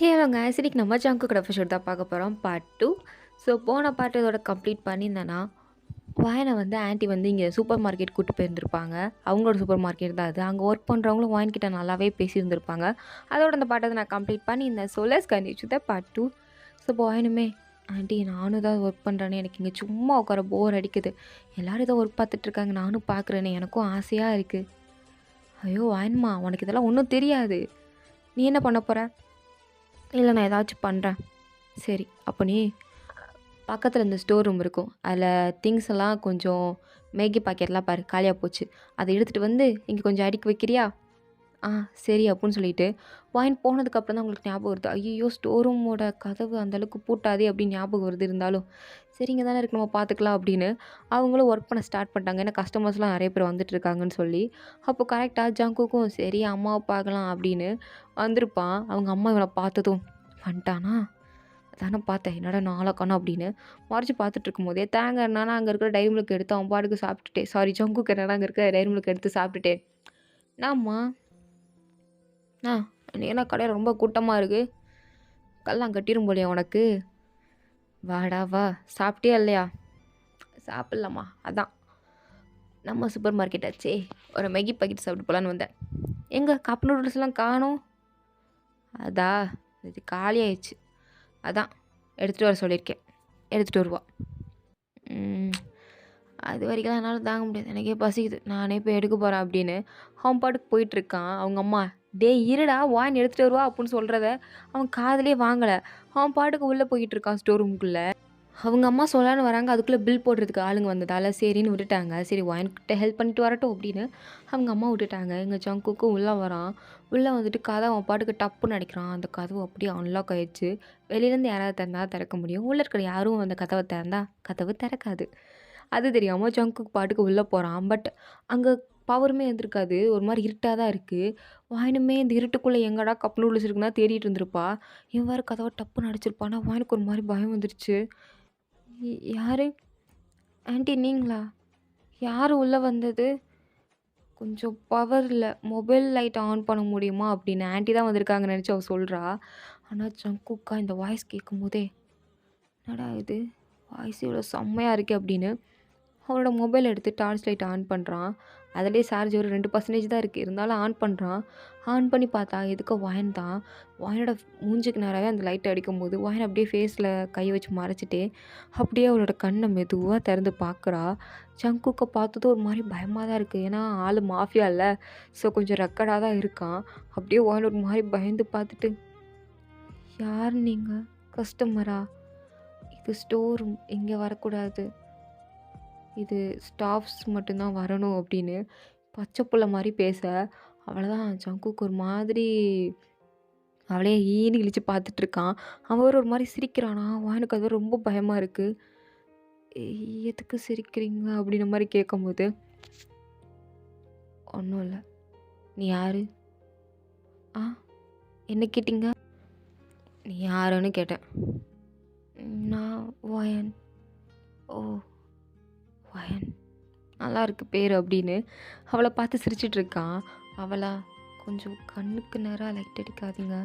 ஹேலோங்க. இன்னைக்கு நம்ம ஜங்கு கடை எபிசோட் தான் பார்க்க போகிறோம் பார்ட் 2. ஸோ போன பார்ட் இதோட கம்ப்ளீட் பண்ணியிருந்தேன்னா, வாயனை வந்து ஆன்ட்டி வந்து இங்கே சூப்பர் மார்க்கெட் கூட்டு போயிருந்திருப்பாங்க. அவங்களோட சூப்பர் மார்க்கெட் தான் அது. அங்கே ஒர்க் பண்ணுறவங்களும் வாயின்கிட்ட நல்லாவே பேசியிருந்திருப்பாங்க. அதோட அந்த பாட்டை நான் கம்ப்ளீட் பண்ணியிருந்தேன். So let's continue the part 2. So வாயனுமே, ஆன்ட்டி நானும் தான் ஒர்க் பண்ணுறேன்னு எனக்கு இங்கே சும்மா உட்கார போர் அடிக்குது. எல்லோரும் ஏதோ ஒர்க் பார்த்துட்ருக்காங்க, நானும் பார்க்குறேன்னு எனக்கும் ஆசையாக இருக்குது. ஐயோ வாயன்மா, உனக்கு இதெல்லாம் ஒன்றும் தெரியாது. நீ என்ன பண்ண போகிற? இல்லை நான் ஏதாச்சும் பண்ணுறேன். சரி, அப்போ நீ பக்கத்தில் இந்த ஸ்டோர் ரூம் இருக்கும், அதில் திங்ஸ் எல்லாம் கொஞ்சம் மேகி பாக்கெட்லாம் பாரு காலியாக போச்சு, அதை எடுத்துகிட்டு வந்து இங்கே கொஞ்சம் அடுக்கி வைக்கிறியா? ஆ சரி அப்படின்னு சொல்லிட்டு வாயின் போனதுக்கப்புறம் தான் உங்களுக்கு ஞாபகம் வருது, ஐயோ ஸ்டோர் ரூமோட கதவு அந்தளவுக்கு பூட்டாதே அப்படின்னு ஞாபகம் வருது. இருந்தாலும் சரி இங்கே தானே இருக்கு, நம்ம பார்த்துக்கலாம் அப்படின்னு அவங்களும் ஒர்க் பண்ண ஸ்டார்ட் பண்ணிட்டாங்க. ஏன்னா கஸ்டமர்ஸ்லாம் நிறைய பேர் வந்துட்டுருக்காங்கன்னு சொல்லி. அப்போ கரெக்டாக ஜங்குக்கும் சரி அம்மாவை பார்க்கலாம் அப்படின்னு வந்திருப்பான். அவங்க அம்மா இவனை பார்த்ததும், வந்துட்டானா தானே பார்த்தேன், என்னடா நாளை காணோம் அப்படின்னு மறைச்சி பார்த்துட்டு இருக்கும்போதே தேங்க என்னன்னா அங்கே இருக்கிற டைரி மில்க் எடுத்து அவன் பாட்டுக்கு சாப்பிட்டுட்டேன். சாரி, ஜங்குக்கு என்னன்னா அங்கே இருக்கிற டைரி மில்க் எடுத்து சாப்பிட்டுட்டேன். என்னம்மா என்ன கடையில் ரொம்ப கூட்டமாக இருக்குது, கல்லாம் கட்டிடும் போலையா உனக்கு? வாடா வா, சாப்பிட்டியா இல்லையா? சாப்பிட்லாமா, அதான் நம்ம சூப்பர் மார்க்கெட் ஆச்சே, ஒரு மேகி பாக்கெட் சாப்பிட்டு போகலான்னு வந்தேன். எங்கே கப் நூடுல்ஸ்லாம் காணோம்? அதா இது காலி ஆயிடுச்சு, அதான் எடுத்துகிட்டு வர சொல்லியிருக்கேன், எடுத்துகிட்டு வருவா. அது வரைக்கும் என்னால் தாங்க முடியாது, எனக்கே பசிக்குது, நானே போய் எடுக்க போகிறேன் அப்படின்னு அவன் பாட்டுக்கு போயிட்டுருக்கான். அவங்க அம்மா, டே இருடா வாயின் எடுத்துகிட்டு வருவா அப்படின்னு சொல்கிறத அவன் காதலே வாங்கலை. அவன் பாட்டுக்கு உள்ளே போயிட்டுருக்கான் ஸ்டோர் ரூமுக்குள்ளே. அவங்க அம்மா சொல்லலான்னு வராங்க, அதுக்குள்ளே பில் போடுறதுக்கு ஆளுங்க வந்ததால் சரின்னு விட்டுட்டாங்க. சரி வாயின்கிட்ட ஹெல்ப் பண்ணிட்டு வரட்டும் அப்படின்னு அவங்க அம்மா விட்டுட்டாங்க. எங்கள் ஜங்குக்கும் உள்ளே வரான். உள்ளே வந்துட்டு கதவை அவன் பாட்டுக்கு டப்புன்னு அடிக்கிறான். அந்த கதவு அப்படியே அன்லாக் ஆகிடுச்சு. வெளியிலேருந்து யாராவது திறந்தால் திறக்க முடியும், உள்ளே இருக்கிற யாரும் அந்த கதவை திறந்தா கதவு திறக்காது. அது தெரியாமல் ஜங்குக்கு பாட்டுக்கு உள்ளே போகிறான். பட் அங்கே பவருமே இருந்திருக்காது, ஒரு மாதிரி இருட்டாக தான் இருக்குது. வாயினுமே இந்த இருட்டுக்குள்ளே எங்கடா கப் நூடுல்ஸ் இருக்குன்னா தேடிட்டு இருந்திருப்பா. இவன் வேறு கதவை டப்புன்னு அடிச்சிருப்பானா. வாயினுக்கு ஒரு மாதிரி பயம் வந்துருச்சு. யார் ஆன்ட்டி நீங்களா? யார் உள்ளே வந்தது? கொஞ்சம் பவர் இல்லை, மொபைல் லைட் ஆன் பண்ண முடியுமா அப்படின்னு ஆன்ட்டி தான் வந்திருக்காங்கன்னு நினச்சி அவள் சொல்கிறா. ஆனால் ஜங்குக்கா இந்த வாய்ஸ் கேட்கும்போதே, என்னடா இது வாய்ஸ் இவ்வளோ செம்மையாக இருக்குது அப்படின்னு அவனோட மொபைல் எடுத்து டார்ச் லைட் ஆன் பண்ணுறான். அதிலே சார்ஜ் ஒரு 2% தான் இருக்குது, இருந்தாலும் ஆன் பண்ணுறான். ஆன் பண்ணி பார்த்தா எதுக்கோ வாயன் தான். வாயனோட மூஞ்சுக்கு நேராகவே அந்த லைட் அடிக்கும்போது வாயன் அப்படியே ஃபேஸில் கை வச்சு மறைச்சிட்டு அப்படியே அவளோட கண்ணை மெதுவாக திறந்து பார்க்குறா. ஜங்குக்கை பார்த்ததும் ஒரு மாதிரி பயமாக தான் இருக்குது, ஏன்னா ஆள் மாஃபியா இல்லை, ஸோ கொஞ்சம் ரெக்கடாக தான் இருக்கான். அப்படியே வாயன் ஒரு மாதிரி பயந்து பார்த்துட்டு, யார் நீங்கள்? கஸ்டமரா? இது ஸ்டோர் ரூம், இங்கே வரக்கூடாது, இது ஸ்டாஃப்ஸ் மட்டும்தான் வரணும் அப்படின்னு பச்சை புள்ள மாதிரி பேச, அவ்வளோதான் ஜங்குக்கு ஒரு மாதிரி அவளையே ஈன்னு இழிச்சு பார்த்துட்ருக்கான். அவன் ஒரு மாதிரி சிரிக்கிறானா. எனக்கு அது ரொம்ப பயமாக இருக்குது. எதுக்கு சிரிக்கிறீங்க அப்படின்ற மாதிரி கேட்கும்போது, ஒன்றும் இல்லை, நீ யார்? என்ன கேட்டிங்க? நீ யாருன்னு கேட்டேன். நான் வயன். ஓ வயன், நல்லா இருக்கு பேர் அப்படின்னு அவளை பார்த்து சிரிச்சிட்ருக்கான். அவளா, கொஞ்சம் கண்ணுக்கு நேராக லைட் அடிக்காதீங்க.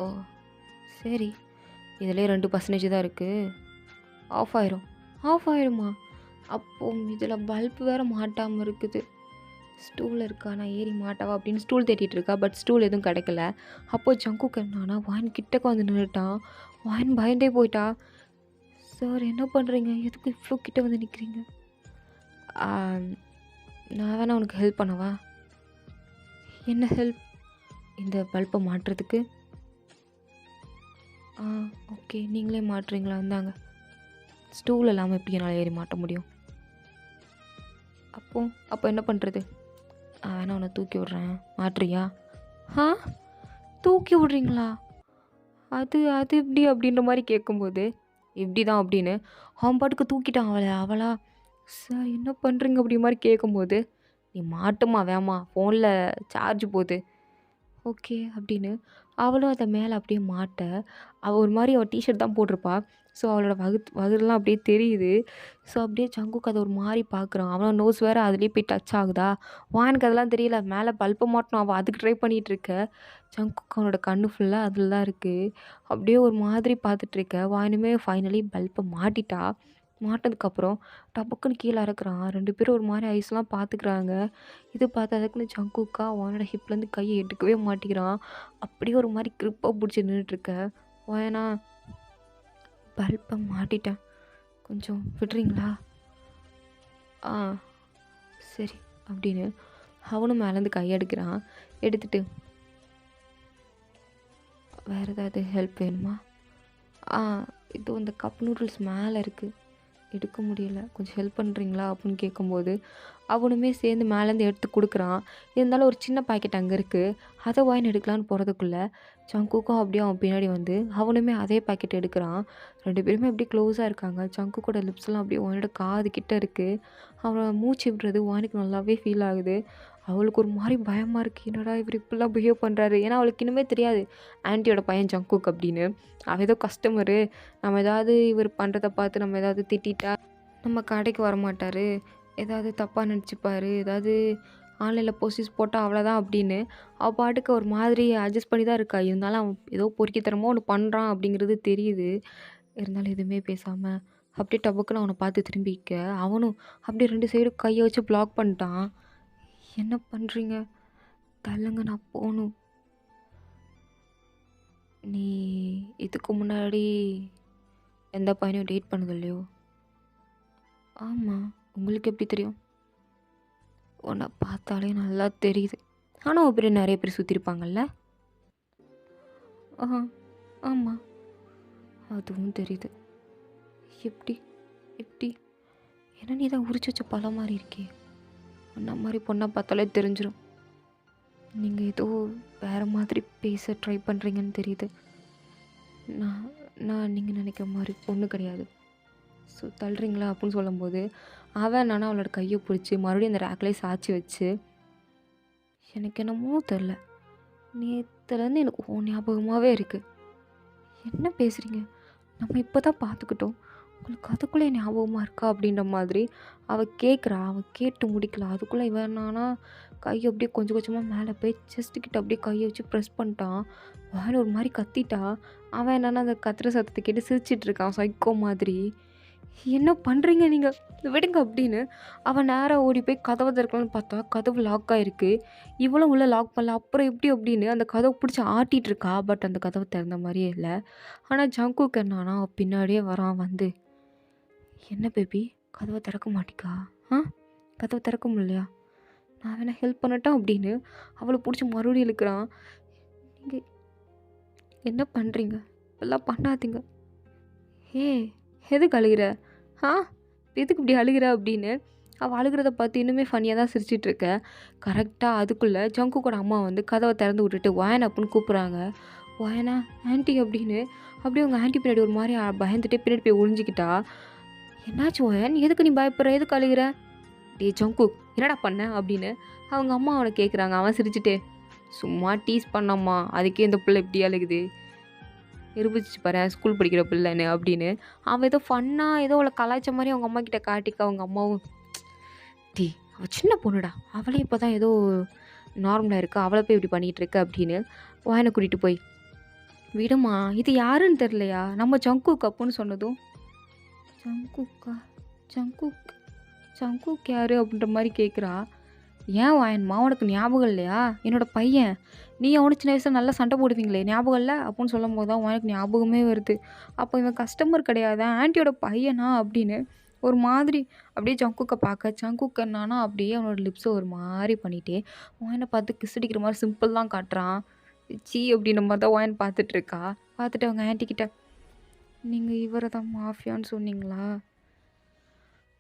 ஓ சரி, இதிலே 2% தான் இருக்குது, ஆஃப் ஆயிரும். ஆஃப் ஆயிருமா? அப்போ இதில் பல்ப் வேறு மாட்டாமல் இருக்குது. ஸ்டூல் இருக்கா, நான் ஏறி மாட்டாவா அப்படின்னு ஸ்டூல் தேட்டிகிட்டு இருக்கா. பட் ஸ்டூல் எதுவும் கிடைக்கல. அப்போது ஜங்குக்கு என்னானா வாயின் கிட்டக்க வந்து நின்றுட்டான். வாயின் பயந்தே போயிட்டா. சார் என்ன பண்ணுறீங்க, எதுக்கு இவ்வளோ கிட்ட வந்து நிற்கிறீங்க? நான் வேணா உனக்கு ஹெல்ப் பண்ணவா? என்ன ஹெல்ப்? இந்த பல்பை மாட்டுறதுக்கு. ஓகே, நீங்களே மாட்டுறீங்களா? இருந்தாங்க. ஸ்டூல் இல்லாமல் எப்படி என்னால் ஏறி மாட்ட முடியும்? அப்போ என்ன பண்ணுறது? வேணா உன்னை தூக்கி விட்றேன், மாட்டுறியா? தூக்கி விட்றீங்களா? அது அது எப்படி அப்படின்ற மாதிரி கேட்கும்போது, இப்படி தான் அப்படின்னு அவன் பாட்டுக்கு தூக்கிட்டான் அவளா சார் என்ன பண்ணுறீங்க அப்படி மாதிரி கேட்கும்போது, நீ மாட்டுமா வேமா, ஃபோனில் சார்ஜ் போகுது. ஓகே அப்படின்னு அவளும் அத மேல அப்படியே மாட்ட, ஒரு மாரி அவ டீ ஷர்ட் தான் போட்டிருப்பா. ஸோ அவளோட வகுறுலாம் அப்படியே தெரியுது. ஸோ அப்படியே ஜங்குக் அத ஒரு மாரி பார்க்குறான். அவன் நோஸ் வேற அதிலேயே போய் டச் ஆகுதா. வானுக்கு அதெல்லாம் தெரியல. மேல பல்ப மாட்டணும். அவ அதுக்கு ட்ரை பண்ணிட்டு இருக்க. ஜங்குக் அவனோட கண்ணு ஃபுல்லா அதில தான் இருக்கு. அப்படியே ஒரு மாதிரி பார்த்துட்டு இருக்க. வானுமே ஃபைனலி பல்ப மாட்டிட்டா. மாட்டுனதுக்கப்புறம் டபக்குன்னு கீழ இறக்குறான். 2 பேரும் ஒரு மாரி ஐஸ்லாம் பார்த்துக்கிறாங்க. இது பார்த்ததுக்குன்னு ஜங்குக்கா அவனோட ஹிப்லேருந்து கைய எடுக்கவே மாட்டேங்கிறான். அப்படியே ஒரு மாரி கிரிப்பா புடிச்சு நின்னுட்டுருக்க. "வேணா பல்ப மாட்டிட்டேன். கொஞ்சம் விடுறீங்களா?" "ஆ சரி" அப்படின்னு அவனும் மேலேருந்து கைய எடுக்கிறான். எடுத்துட்டு, "வேற ஏதாவது ஹெல்ப் வேணுமா?" "ஆ இதோ இந்த கப் நூடுல்ஸ் மேல இருக்கு. எடுக்க முடியல. கொஞ்சம் ஹெல்ப் பண்ணுறீங்களா?" அப்படின்னு கேட்கும்போது, அவனுமே சேர்ந்து மேலேருந்து எடுத்து குடுக்குறான். இருந்தாலும் ஒரு சின்ன பாக்கெட் அங்க இருக்கு. அத வாங்கின்னு எடுக்கலான்னு போறதுக்குள்ள, ஜங்குக்கும் அப்படியே அவன் பின்னாடி வந்து, அவனுமே அதே பாக்கெட் எடுக்குறான். 2 பேருமே அப்படியே க்ளோஸா இருக்காங்க. ஜங்குக்கோட லிப்ஸ்லாம் அப்படியே வானியோட காது கிட்ட இருக்கு. அவன் மூச்சு விடுறது வானிக்கு நல்லாவே ஃபீல் ஆகுது. அவளுக்கு ஒரு மாரி பயமா இருக்கு. என்னடா இவரு இப்படிலாம் பிஹேவ் பண்றாரு? ஏன்னா அவளுக்கு இன்னுமே தெரியாது, ஆன்ட்டியோட பையன் ஜங்குக் அப்படின்னு. அவன் ஏதோ கஸ்டமரு. நம்ம ஏதாவது இவர் பண்றத பார்த்து நம்ம ஏதாவது திட்டிட்டா, நம்ம கடைக்கு வரமாட்டாரு. ஏதாவது தப்பா நெனச்சுப்பாரு. ஏதாவது ஆன்லைன்ல போஸ்டிஸ் போட்டா அவ்வளோதான் அப்படின்னு, அவ பாட்டுக்கு ஒரு மாதிரி அட்ஜஸ்ட் பண்ணி தான் இருக்கா. இருந்தாலும் அவன் ஏதோ பொறுக்கித்தனமா ஒண்ணு பண்றான் அப்படிங்கிறது தெரியுது. இருந்தாலும் எதுவுமே பேசாம, அப்படியே டபக்குன்னு அவன பார்த்து திரும்பிக்க, அவனும் அப்படியே 2 சைடும் கைய வச்சு பிளாக் பண்ணிட்டான். "என்ன பண்றீங்க? தள்ளுங்க நான் போணும்." "நீ இதுக்கு முன்னாடி எந்த பையனையும் டேட் பண்ணது இல்லையோ?" "ஆமா. உங்களுக்கு எப்படி தெரியும்?" "உன்ன பார்த்தாலே நல்லா தெரியுது. ஆனா உன் பின்னாடி நெறைய பேர் சுத்தியிருப்பாங்கல்ல?" "ஆ, ஆமா. அதுவும் தெரியுது." "எப்படி? எப்படி?" "ஏன்னா நீ தான் உரிச்சு வச்ச பழம் மாரி இருக்கே. உன்ன மாரி பொண்ண பார்த்தாலே தெரிஞ்சிரும். நீங்க ஏதோ வேற மாதிரி பேச ட்ரை பண்றீங்கன்னு தெரியுது. நான் நான் நீங்க நெனைக்கிற மாரி பொண்ணு கிடையாது. ஸோ தள்ளுறீங்களா?" அப்படின்னு சொல்லும்போது, அவன் என்னன்னா அவளோட கைய பிடிச்சு மறுபடியும் அந்த ரேக்லயே சாய்ச்சி வச்சு, "எனக்கு என்னமோ தெர்ல. நேத்துலேருந்து எனக்கு உன் ஞாபகமாவே இருக்கு. என்ன பேசுறீங்க? நம்ம இப்ப தான் பார்த்துக்கிட்டோம். உங்களுக்கு அதுக்குள்ள என் ஞாபகமா இருக்கா?" அப்படின்ற மாதிரி அவ கேட்குறா. அவ கேட்டு முடிக்கல. அதுக்குள்ள இவன் என்னான்னா கைய அப்படியே கொஞ்சம் கொஞ்சமா மேல போய் செஸ்ட் கிட்ட அப்படியே கைய வச்சு ப்ரெஸ் பண்ணிட்டான். வாயில ஒரு மாரி கத்திட்டா. அவன் என்னன்னா அந்த கத்துற சத்தத்த கேட்டு சிரிச்சிட்டு இருக்கான் சைக்கோ மாதிரி. "என்ன பண்றீங்க நீங்க? விடுங்க" அப்படின்னு அவன் நேரா ஓடி போய் கதவ திறக்கலான்னு பார்த்தா, கதவு லாக் ஆயிருக்கு. இவளும் உள்ள லாக் பண்ணல. அப்புறம் எப்படி அப்படின்னு அந்த கதவ பிடிச்சு ஆட்டிட்டு இருக்கா. பட் அந்த கதவு திறந்த மாரியே இல்ல. ஆனா ஜங்குக் என்னான்னா அவ பின்னாடியே வரான் வந்து, "என்ன பேபி கதவ திறக்க மாட்டிக்கா? ஆ? கதவ திறக்க முடியலையா? நான் வேணா ஹெல்ப் பண்ணட்டா?" அப்படின்னு அவள புடிச்சு மறுபடியும் இழுக்குறான். "நீங்க என்ன பண்றீங்க? இப்படிலாம் பண்ணாதீங்க." "ஏய் எதுக்கு அழுகுற? ஆ? எதுக்கு இப்படி அழுகுற?" அப்படின்னு அவ அழுகுறத பார்த்து இன்னுமே ஃபன்னியா தான் சிரிச்சிட்டு இருக்க. கரெக்ட்டா அதுக்குள்ள ஜங்குக்கோட அம்மா வந்து கதவ திறந்து விட்டுட்டு "வயன்" அப்படின்னு கூப்பிடுறாங்க. "வயனா? ஆன்ட்டி" அப்படின்னு அப்படியே அவங்க ஆன்ட்டி பின்னாடி ஒரு மாரி பயந்துட்டே பின்னாடி போய் ஒளிஞ்சுக்கிட்டா. "என்னாச்சு வயன்? எதுக்கு நீ பயப்படுற? எதுக்கு அழுகுற?" "டேய் ஜங்குக் என்னடா பண்ண?" அப்படின்னு அவங்க அம்மா அவன கேட்குறாங்க. அவன் சிரிச்சுட்டே, "சும்மா டீஸ் பண்ணேம்மா. அதுக்கே இந்த புள்ள இப்படி அழுகுது. நிரூபிச்சுச்சு பாரேன் ஸ்கூல் படிக்கிற பிள்ளைன்னு" அப்படின்னு அவன் ஏதோ ஃபன்னா ஏதோ அவள கலாய்ச்ச மாரி அவங்க அம்மா கிட்ட காட்டிக்க, அவங்க அம்மாவும், "டேய் அவ சின்ன பொண்ணுடா. அவளே இப்ப தான் ஏதோ நார்மலா இருக்கா. அவள போய் இப்படி பண்ணிட்டு இருக்க" அப்படின்னு வயன கூட்டிட்டு போய், "விடுமா இது யாருன்னு தெரியலையா? நம்ம ஜங்குக்" அப்புட்ன்னு சொன்னதும், "ஜங்குக்கா? ஜங்குக் ஜங்குக் யாரு?" அப்படின்ற மாரி கேட்குறா. "ஏன் வாயன்மா உனக்கு ஞாபகம் இல்லையா? என்னோட பையன். நீ அவனும் சின்ன வயசுல நல்லா சண்டை போடுவீங்களே ஞாபகம் இல்ல?" அப்புட்ன்னு சொல்லும்போது தான் உனக்கு ஞாபகமே வருது. அப்போ இவன் கஸ்டமர் கிடையாதா? ஆன்ட்டியோட பையனா? அப்படின்னு ஒரு மாதிரி அப்படியே ஜங்குக்க பார்க்க, ஜங்குக் என்னான்னா அப்படியே அவனோட லிப்ஸ ஒரு மாரி பண்ணிட்டே, வாயன பார்த்து கிஸ் அடிக்கிற மாரி சிம்பிள் தான் காட்டுறான். ச்சீ! அப்படின்ற மாரி தான் வாயன் பார்த்துட்ருக்கா. பார்த்துட்டு அவங்க ஆன்ட்டி கிட்ட, "நீங்க இவர தான் மாஃபியான்னு சொன்னீங்களா?"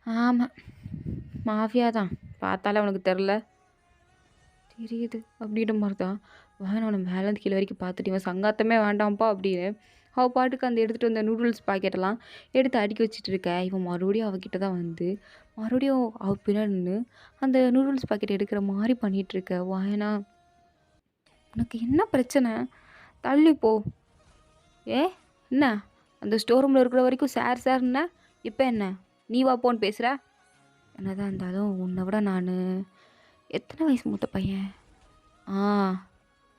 "ஆமா. மாஃபியா தான். பார்த்தாலே உனக்கு தெரில?" "தெரியுது" அப்படின்ற மாரி தான். வாயன் அவன மேலேருந்து கீழ வரைக்கும் பார்த்துட்டு, "இவன் சங்காத்தமே வேண்டாம்ப்பா" அப்படின்னு அவ பாட்டுக்கு அந்த எடுத்துட்டு வந்த நூடுல்ஸ் பாக்கெட்டெல்லாம் எடுத்து அடுக்கி வச்சுட்டு இருக்க. இவன் மறுபடியும் அவகிட்ட தான் வந்து, மறுபடியும் அவ பின்னாடி நின்னு அந்த நூடுல்ஸ் பாக்கெட் எடுக்கிற மாரி பண்ணிட்டுருக்க. வாயனா, "உனக்கு என்ன பிரச்சனை? தள்ளி போ. ஏ என்ன அந்த ஸ்டோர் ரூமில் இருக்கிற வரைக்கும் சார் சார்ன்னா இப்போ என்ன நீ வா போன்னு பேசுகிற? என்னதான் இருந்தாலும் உன்னை விட நான் எத்தனை வயசு மூத்த பையன்? ஆ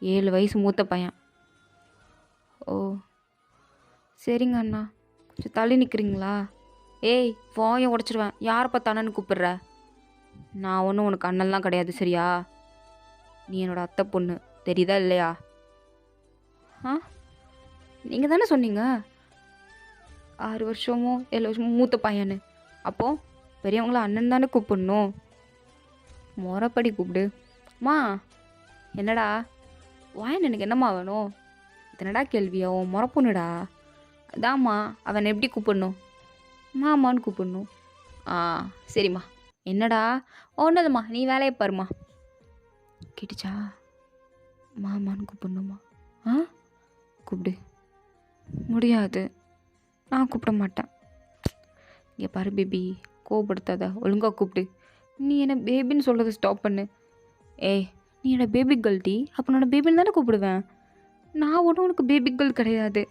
7 வயசு மூத்த பையன். ஓ சரிங்க அண்ணா, கொஞ்சம் தள்ளி நிற்கிறீங்களா? ஏய் வாயை உடச்சிடுவேன். யாரை பார்த்து அண்ணன்னு கூப்பிடுற? நான் ஒன்றும் உனக்கு அண்ணன்லாம் கிடையாது சரியா? நீ என்னோட அத்தை பொண்ணு, தெரியுதா இல்லையா? ஆ நீங்கள் தானே சொன்னீங்க 6 வருஷமோ 7 வருஷமோ மூத்த பையன்னு. அப்போது பெரியவங்கள அண்ணன் தானே கூப்பிடணும். முறைப்படி கூப்பிடு. மா என்னடா வாயன் எனக்கு என்னம்மா வேணும்? இதனடா கேள்வியா? உன் முறை பொண்ணுடா. அதாம்மா அவனை எப்படி கூப்பிடணும்? மாமான்னு கூப்பிடணும். ஆ சரிம்மா. என்னடா ஒன்றுதும்மா, நீ வேலையை பாருமா. கேட்டுச்சா? மாமான்னு கூப்பிடணுமா? ஆ கூப்பிடு. முடியாது, நான் கூப்பிட மாட்டேன். இங்கே பாரு பேபி, கோவப்படுத்தாத, ஒழுங்காக கூப்பிடு. நீ என்ன பேபின்னு சொல்கிறத ஸ்டாப் பண்ணு. ஏய் நீ என்னோட பேபி கேர்ள் டி, அப்போ நான் பேபின்னு தானே கூப்பிடுவேன். நான் ஒன்றும் உனக்கு பேபி கேர்ள் கிடையாது.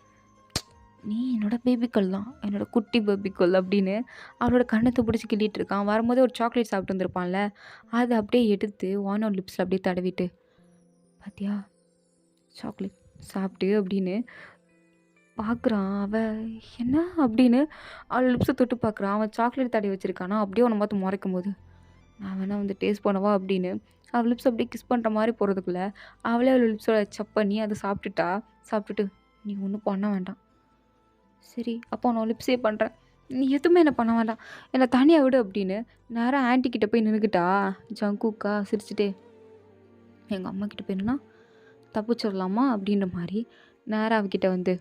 நீ என்னோட பேபி கேர்ள் தான், என்னோட குட்டி பேபி கேர்ள் அப்படின்னு அவளோட கண்ணத்தை பிடிச்சி கிள்ளிட்டு இருக்கான். வரும்போதே ஒரு சாக்லேட் சாப்பிட்டு வந்திருப்பான்ல, அதை அப்படியே எடுத்து வானோட லிப்ஸில் அப்படியே தடவிட்டு, பார்த்தியா சாக்லேட் சாப்பிட்டு அப்படின்னு பார்க்குறான். அவன் என்ன அப்படின்னு அவள் லிப்ஸை தொட்டு பார்க்குறான். அவன் சாக்லேட் தடவி வச்சுருக்கானா, அப்படியே அவனை பார்த்து முறைக்கும் போது, நான் வேணா வந்து டேஸ்ட் பண்ணவா அப்படின்னு அவள் லிப்ஸ் அப்படியே கிஸ் பண்ணுற மாதிரி போகிறதுக்குள்ள அவளே அவள் லிப்ஸோட சப் பண்ணி அதை சாப்பிட்டுட்டு நீ ஒன்றும் பண்ண வேண்டாம் சரி, அப்போ நான் லிப்ஸே பண்ணுறேன், நீ எதுவுமே என்ன பண்ண வேண்டாம், என்னை தனியாக விடு அப்படின்னு நேராக ஆன்ட்டிக்கிட்ட போய் நின்றுக்கிட்டா ஜங்குக்கா சிரிச்சுட்டே. எங்கள் அம்மா கிட்ட போய் என்னன்னா தப்பிச்சிடலாமா அப்படின்ற மாதிரி நேராக அவகிட்ட வந்து,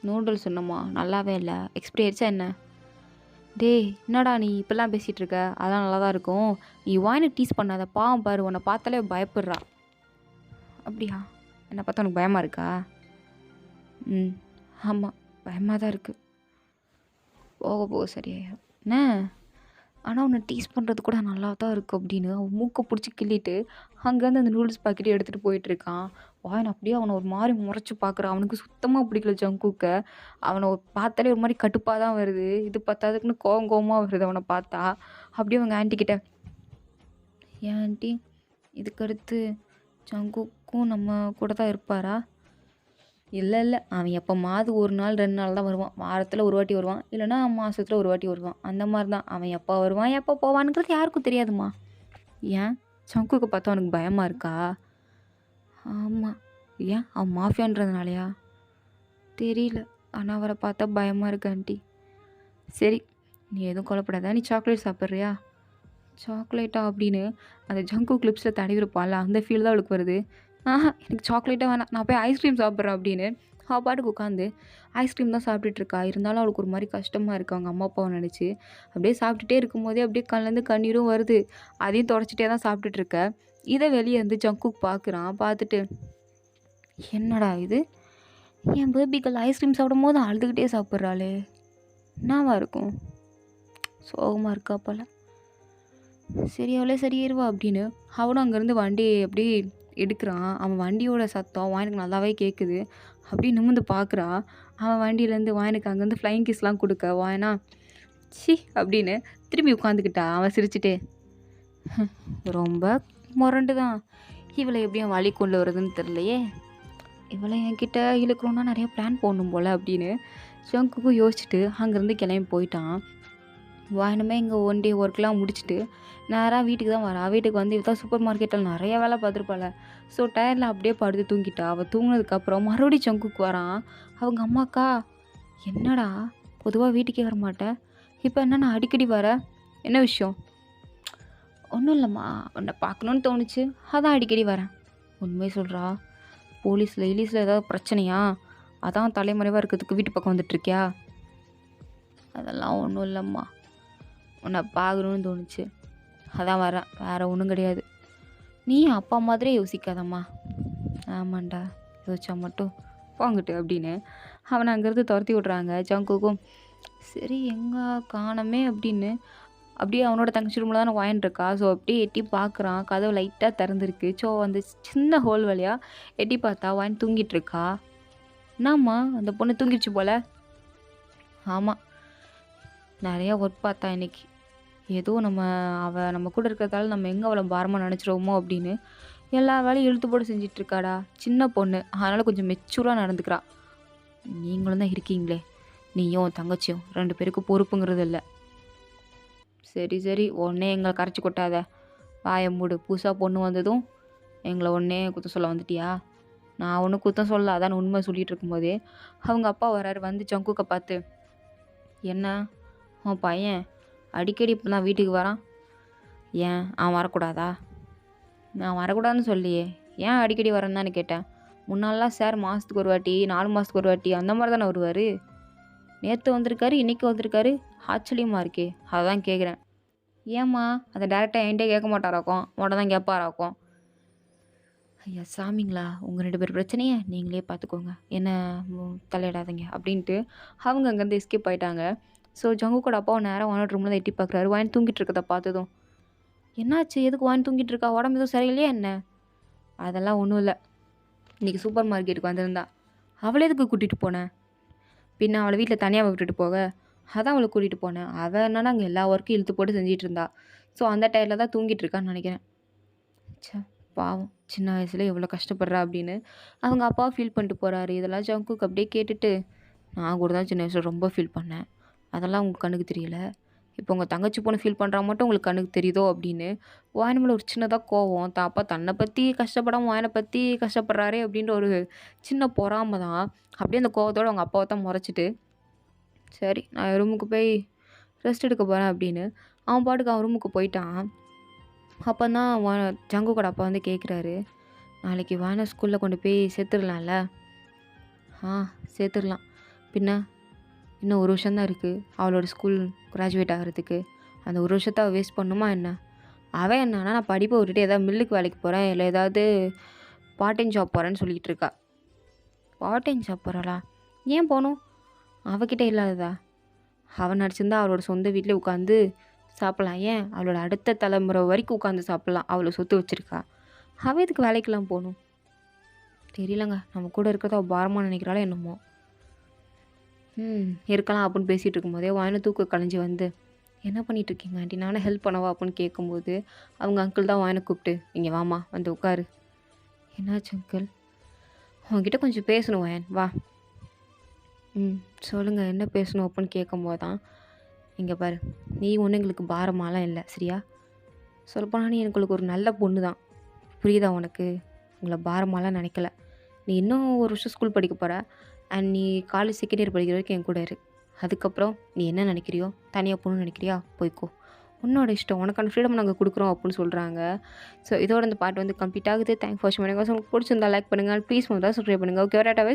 நூடுல்ஸ் சொன்னம்மா நல்லாவே இல்லை, எக்ஸ்பிரி ஆயிடுச்சா என்ன? டேய் என்னடா நீ இப்போல்லாம் பேசிகிட்டு இருக்க, அதெல்லாம் நல்லா தான் இருக்கும், நீ வாயினை டீஸ் பண்ணாத, பாவம் பாரு, உன்னை பார்த்தாலே பயப்படுறா. அப்படியா? என்னை பார்த்தா உனக்கு பயமாக இருக்கா? ம் ஆமாம் பயமாக தான் இருக்குது, போக போக சரியாயிடும் என்ன. ஆனால் உன்னை டீஸ் பண்ணுறது கூட நல்லா தான் இருக்குது அப்படின்னு அவன் மூக்கை பிடிச்சி கிள்ளிட்டு அங்கேருந்து அந்த நூடுல்ஸ் பாக்கெட்டை எடுத்துகிட்டு போயிட்டுருக்கான். வாயன் அப்படியே அவனை ஒரு மாதிரி முறைச்சி பார்க்குறான். அவனுக்கு சுத்தமாக பிடிக்கல ஜங்குக்கை. அவனை பார்த்தாலே ஒரு மாதிரி கடுப்பாக தான் வருது. இது பார்த்தாதுக்குன்னு கோவமாக வருது அவனை பார்த்தா. அப்படியே அவங்க ஆன்ட்டிக்கிட்ட, ஏன் ஆன்ட்டி இதுக்கடுத்து ஜங்குக்கும் நம்ம கூட தான் இருப்பாரா? இல்லை அவன் எப்போமாவது 1 நாள் 2 நாள் தான் வருவான். வாரத்தில் ஒரு வாட்டி வருவான், இல்லைனா மாதத்தில் ஒரு வாட்டி வருவான். அந்த மாதிரி தான். அவன் எப்போ வருவான் எப்போ போவானுங்கிறது யாருக்கும் தெரியாதுமா. ஏன் ஜங்குக்கு பார்த்தா அவனுக்கு பயமாக இருக்கா? ஆமாம். ஏன் அவன் மாஃபியான்றதுனாலயா? தெரியல, ஆனால் அவரை பார்த்தா பயமாக இருக்கு ஆண்டி. சரி நீ எதுவும் கொலைப்படாத, நீ சாக்லேட் சாப்பிட்றியா? சாக்லேட்டா அப்படின்னு அந்த ஜங்கு கிளிப்ஸில் தடவிருப்பான்ல, அந்த ஃபீல் தான் அவளுக்கு வருது. எனக்கு சாக்லேட்டாக வேணாம், நான் போய் ஐஸ்கிரீம் சாப்பிட்றேன் அப்படின்னு அவள் பாட்டுக்கு உட்காந்து ஐஸ்கிரீம் தான் சாப்பிட்டுட்ருக்கா. இருந்தாலும் அவளுக்கு ஒரு மாதிரி கஷ்டமாக இருக்குது அவங்க அம்மா அப்பாவை நினச்சி. அப்படியே சாப்பிட்டுட்டே இருக்கும்போதே அப்படியே கண்லேருந்து கண்ணீரும் வருது. அதையும் தொடச்சிட்டே தான் சாப்பிட்டுட்ருக்க. இதை வெளியே வந்து ஜங்குக் பார்க்குறான். பார்த்துட்டு, என்னடா இது, என் பேபிகள் ஐஸ்கிரீம் சாப்பிடும் போது அழுதுகிட்டே சாப்பிட்றாளே, என்னவா இருக்கும், சோகமாக இருக்கா போல், சரி அவளே சரியாயிருவா அப்படின்னு அவனும் அங்கேருந்து வண்டியை அப்படி எடுக்கிறான். அவன் வண்டியோட சத்தம் வாயனுக்கு நல்லாவே கேட்குது. அப்படியே நிமிர்ந்து பார்க்குறான். அவன் வண்டியிலேருந்து வாயனுக்கு அங்கேருந்து ஃப்ளைங் கிஸ்லாம் கொடுக்க, வாயனா சி அப்படின்னு திரும்பி உட்காந்துக்கிட்டா. அவன் சிரிச்சுட்டே, ரொம்ப முரண்டு தான், இவளை எப்படியும் வழி கொண்டு வருதுன்னு தெரிலையே, இவளை என்கிட்ட இழுக்கிறோன்னா நிறைய பிளான் போடணும் போல் அப்படின்னு ஜங்குக்கும் யோசிச்சுட்டு அங்கேருந்து கிளம்பி போயிட்டான். வாயனுமே இங்கே ஒன் டே ஒர்க்லாம் முடிச்சுட்டு நேராக வீட்டுக்கு தான் வரா. வீட்டுக்கு வந்து இவ சூப்பர் மார்க்கெட்டில் நிறைய வேலை பார்த்துருப்பாள். ஸோ டயரில் அப்படியே படுத்து தூங்கிட்டா. அவள் தூங்கினதுக்கப்புறம் மறுபடியும் ஜங்குக்கு வரான். அவங்க அம்மாக்கா, என்னடா பொதுவாக வீட்டுக்கே வர மாட்டேன், இப்போ என்ன நான் அடிக்கடி வர, என்ன விஷயம்? ஒன்றும் இல்லைம்மா, உன்னை பார்க்கணுன்னு தோணுச்சு, அதான் அடிக்கடி வரேன். உண்மையை சொல்கிறா, போலீஸில் ஏதாவது பிரச்சனையா, அதான் தலைமறைவாக இருக்கிறதுக்கு வீட்டு பக்கம் வந்துட்டுருக்கியா? அதெல்லாம் ஒன்றும் இல்லைம்மா, உன்னை பார்க்கணுன்னு தோணுச்சு, அதான் வரேன், வேறு ஒன்றும் கிடையாது. நீ அப்பா மாதிரியே யோசிக்காதம்மா. ஆமாண்டா, யோசிச்சா மட்டும் போங்கிட்டு அப்படின்னு அவனை அங்கேருந்து துரத்தி விட்றாங்க. ஜங்குக்கும் சரி எங்கே காணமே அப்படின்னு அப்படியே அவனோட தங்கச்சி ரூமில் தானே வாயின் இருக்கா. ஸோ அப்படியே எட்டி பார்க்குறான். கதவு லைட்டாக திறந்துருக்கு. ஸோ அந்த சின்ன ஹோல் வழியா எட்டி பார்த்தா வாயின் தூங்கிட்டு இருக்கா. என்னாம்மா அந்த பொண்ணு தூங்கிடுச்சு போல. ஆமாம், நிறையா ஒர்க் பார்த்தா இன்னைக்கு. ஏதோ அவள் நம்ம கூட இருக்கிறதால நம்ம எங்கே அவளை பாரமாக நினச்சிருவோமோ அப்படின்னு எல்லா வேலையும் இழுத்து போட்டு செஞ்சிட்டு இருக்காடா. சின்ன பொண்ணு, அதனால் கொஞ்சம் மெச்சூராக நடந்துக்கிறா. நீங்களும் தான் இருக்கீங்களே, நீயும் உன் தங்கச்சியும் 2 பேருக்கும் பொறுப்புங்கிறது இல்லை. சரி சரி, உடனே எங்களை கரைச்சி கொட்டாத. வாயை மூடு. புதுசாக பொண்ணு வந்ததும் எங்களை உடனே குத்தம் சொல்ல வந்துட்டியா? நான் ஒன்றும் குத்தம் சொல்ல, அதான் உண்மை சொல்லிட்டு இருக்கும்போதே அவங்க அப்பா வராரு. வந்து ஜங்குக்கை பார்த்து, என்ன உன் பையன் அடிக்கடி இப்போ தான் வீட்டுக்கு வரான், ஏன் அவன் வரக்கூடாதா? நான் வரக்கூடாதுன்னு சொல்லியே, ஏன் அடிக்கடி வரேன்னு தானே கேட்டேன். முன்னாலாம் சார் மாதத்துக்கு ஒரு வாட்டி, 4 மாதத்துக்கு ஒரு வாட்டி அந்த மாதிரி தானே வருவார். நேற்று வந்திருக்காரு, இன்றைக்கி வந்திருக்காரு, ஆச்சரியமாக இருக்கே, அதான் கேட்குறேன். ஏம்மா அதை டேரெக்டாக என்கிட்டே கேட்க மாட்டாராக்கும், உன்ட்ட தான் கேட்பாராக்கும். ஐயா சாமிங்களா, உங்கள் 2 பேர் பிரச்சனையை நீங்களே பார்த்துக்கோங்க, என்ன தலையிடாதீங்க அப்படின்ட்டு அவங்க அங்கேருந்து எஸ்கேப் ஆகிட்டாங்க. ஸோ ஜங்குக்கோட அப்பாவை நேராக வானோட ரூமில் தான் எட்டி பார்க்குறாரு. வாங்கி தூங்கிட்டு இருக்கதை பார்த்ததும், என்னாச்சு, எதுக்கு வாங்கி தூங்கிட்டு இருக்கா, உடம்பு எதுவும் சரியில்லையா என்ன? அதெல்லாம் ஒன்றும் இல்லை, இன்றைக்கி சூப்பர் மார்க்கெட்டுக்கு வந்திருந்தா, அவளை எதுக்கு கூட்டிகிட்டு போனேன்? பின்ன அவளை வீட்டில் தனியாக விட்டுட்டு போக, அதான் அவளை கூட்டிகிட்டு போனேன். அவள் என்னன்னா அங்கே எல்லா ஒர்க்கும் இழுத்து போட்டு செஞ்சிட்டு இருந்தா. ஸோ அந்த டயரில் தான் தூங்கிட்டு இருக்கான்னு நினைக்கிறேன். சே, பாவம், சின்ன வயசுல எவ்வளோ கஷ்டப்படுறா அப்படின்னு அவங்க அப்பா ஃபீல் பண்ணிட்டு போகிறாரு. இதெல்லாம் ஜங்குக்கு அப்படியே கேட்டுட்டு, நான் கூட தான் சின்ன வயசில் ரொம்ப ஃபீல் பண்ணேன், அதெல்லாம் உங்களுக்கு கண்ணுக்கு தெரியல, இப்போ உங்கள் தங்கச்சி பொண்ணு ஃபீல் பண்ணுறா மட்டும் உங்களுக்கு கண்ணுக்கு தெரியுதோ அப்படின்னு வாயின் மேலே ஒரு சின்னதாக கோவம். தான் அப்பா தன்னை பற்றி கஷ்டப்படாமல் வாயனை பற்றி கஷ்டப்படுறாரே அப்படின்ற ஒரு சின்ன பொறாமை தான். அப்படியே அந்த கோவத்தோடு அவங்க அப்பாவை தான் முறைச்சிட்டு, சரி நான் ரூமுக்கு போய் ரெஸ்ட் எடுக்க போகிறேன் அப்படின்னு அவன் பாட்டுக்கு அவன் ரூமுக்கு போயிட்டான். அப்போ தான் ஜங்குக்கோட அப்பா வந்து கேட்குறாரு, நாளைக்கு வாயனை ஸ்கூலில் கொண்டு போய் சேர்த்துடலாம்ல? ஆ, சேர்த்துடலாம். பின்ன இன்னும் 1 வருஷம்தான் இருக்குது அவளோட ஸ்கூல் கிராஜுவேட் ஆகிறதுக்கு. அந்த 1 வருஷத்தை அவள் வேஸ்ட் பண்ணுமா என்ன? அவன் என்னன்னா நான் படிப்பை விட்டுட்டு ஏதாவது மில்லுக்கு வேலைக்கு போகிறேன், இல்லை ஏதாவது பார்ட் டைம் ஜாப் போகிறேன்னு சொல்லிக்கிட்டு இருக்கா. பார்ட் டைம் ஜாப் போகிறாளா? ஏன் போகணும்? அவகிட்ட இல்லாததா? அவன் நடிச்சிருந்தா அவளோட சொந்த வீட்டிலே உட்காந்து சாப்பிட்லாம். ஏன் அவளோட அடுத்த தலைமுறை வரைக்கும் உட்காந்து சாப்பிட்லாம். அவ்வளோ சொத்து வச்சுருக்கா. அவள் எதுக்கு வேலைக்கெல்லாம் போகணும்? தெரியலங்க, நம்ம கூட இருக்கிறத அவள் பாரமாக நினைக்கிறாளோ என்னமோ. இருக்கலாம் அப்படின்னு பேசிகிட்டு இருக்கும்போதே வாயின தூக்க கலைஞ்சி வந்து, என்ன பண்ணிகிட்ருக்கீங்க ஆண்டி, நானே ஹெல்ப் பண்ணவா அப்படின்னு கேட்கும்போது அவங்க அங்கிள் தான் வாயினை கூப்பிட்டு, இங்கே வாமா வந்து உட்காரு. என்னாச்சு அங்கிள்? உங்ககிட்ட கொஞ்சம் பேசணும் வாயன், வா. சொல்லுங்கள், என்ன பேசணும் அப்படின்னு கேட்கும்போது தான், இங்கே பாரு, நீ ஒன்றும் எங்களுக்கு பாரமாலாம் இல்லை சரியா? சொல்லப்போனால் நீ எங்களுக்கு ஒரு நல்ல பொண்ணு தான், புரியுதா உனக்கு? உங்களை பாரமாலாம் நினைக்கல. நீ இன்னும் 1 வருஷம் ஸ்கூல் படிக்க போகிற, அண்ட் நீ காலேஜ் செகண்ட் இயர் படிக்கிற வரைக்கும் என் கூட இரு. அதுக்கப்புறம் நீ என்ன நினைக்கிறியோ, தனியாக போகணும்னு நினைக்கிறியா போய்க்கோ, உன்னோட இஷ்டம், உனக்கான ஃப்ரீடம் நாங்கள் கொடுக்குறோம் அப்படின்னு சொல்கிறாங்க. ஸோ இதோட இந்த பாட்டு வந்து கம்ப்ளீட் ஆகுது. தேங்க்ஸ் ஃபார் வாட்சிங். உங்களுக்கு பிடிச்சிருந்தா லைக் பண்ணுங்கள், ப்ளீஸ் சப்ஸ்கிரைப் பண்ணுங்கள். Okay, tata.